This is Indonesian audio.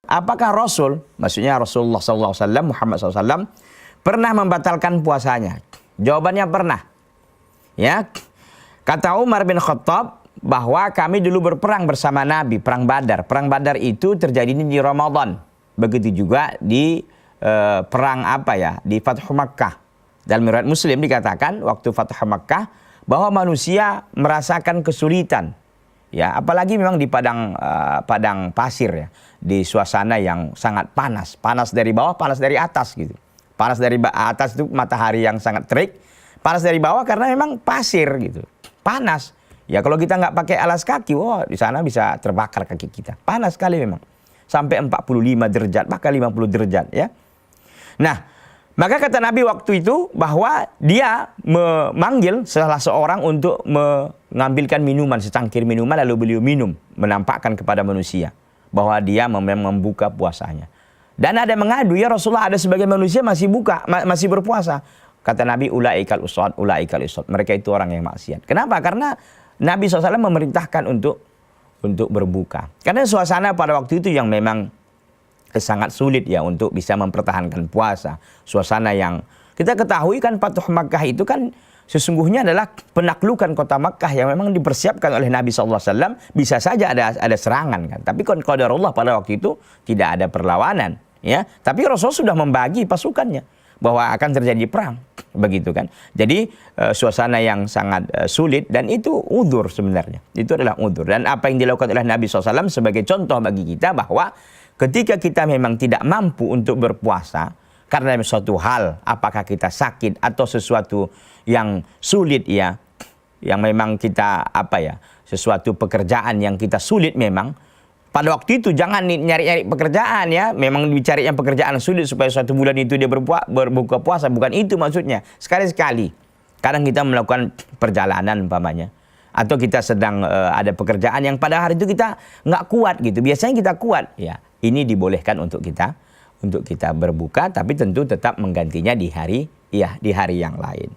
apakah Rasul, maksudnya Rasulullah SAW, Muhammad SAW, pernah membatalkan puasanya? Jawabannya pernah. Ya, kata Umar bin Khattab bahwa kami dulu berperang bersama Nabi, perang Badar. Perang Badar itu terjadi di Ramadan. Begitu juga di perang di Fathu Makkah. Dalam riwayat Muslim dikatakan waktu Fathu Makkah bahwa manusia merasakan kesulitan. Ya, apalagi memang di padang pasir ya, di suasana yang sangat panas, panas dari bawah, panas dari atas gitu. Panas dari atas itu matahari yang sangat terik, panas dari bawah karena memang pasir gitu, panas. Ya kalau kita nggak pakai alas kaki, wah di sana bisa terbakar kaki kita, panas sekali memang, sampai 45 derajat, bahkan 50 derajat ya. Nah, maka kata Nabi waktu itu bahwa dia memanggil salah seorang untuk mengambilkan minuman, secangkir minuman, lalu beliau minum, menampakkan kepada manusia bahwa dia membuka puasanya. Dan ada mengadu, ya Rasulullah, ada sebagian manusia masih berpuasa. Kata Nabi, ulaikal usad, ulaikal usad. Mereka itu orang yang maksiat. Kenapa? Karena Nabi SAW memerintahkan untuk berbuka. Karena suasana pada waktu itu yang memang sangat sulit ya untuk bisa mempertahankan puasa. Suasana yang kita ketahui kan Fathu Makkah itu kan sesungguhnya adalah penaklukan kota Makkah yang memang dipersiapkan oleh Nabi SAW. Bisa saja ada serangan kan. Tapi qadarullah pada waktu itu tidak ada perlawanan ya. Tapi Rasul sudah membagi pasukannya bahwa akan terjadi perang begitu kan. Jadi suasana yang sangat sulit dan itu udzur sebenarnya. Itu adalah udzur. Dan apa yang dilakukan oleh Nabi SAW sebagai contoh bagi kita bahwa ketika kita memang tidak mampu untuk berpuasa karena suatu hal, apakah kita sakit atau sesuatu yang sulit ya, yang memang kita sesuatu pekerjaan yang kita sulit memang, pada waktu itu jangan nyari-nyari pekerjaan ya, memang dicari yang pekerjaan sulit supaya suatu bulan itu dia berbuka puasa, bukan itu maksudnya. Sekali-sekali, kadang kita melakukan perjalanan umpamanya, atau kita sedang ada pekerjaan yang pada hari itu kita nggak kuat gitu, biasanya kita kuat ya. Ini dibolehkan untuk kita berbuka, tapi tentu tetap menggantinya di hari yang lain.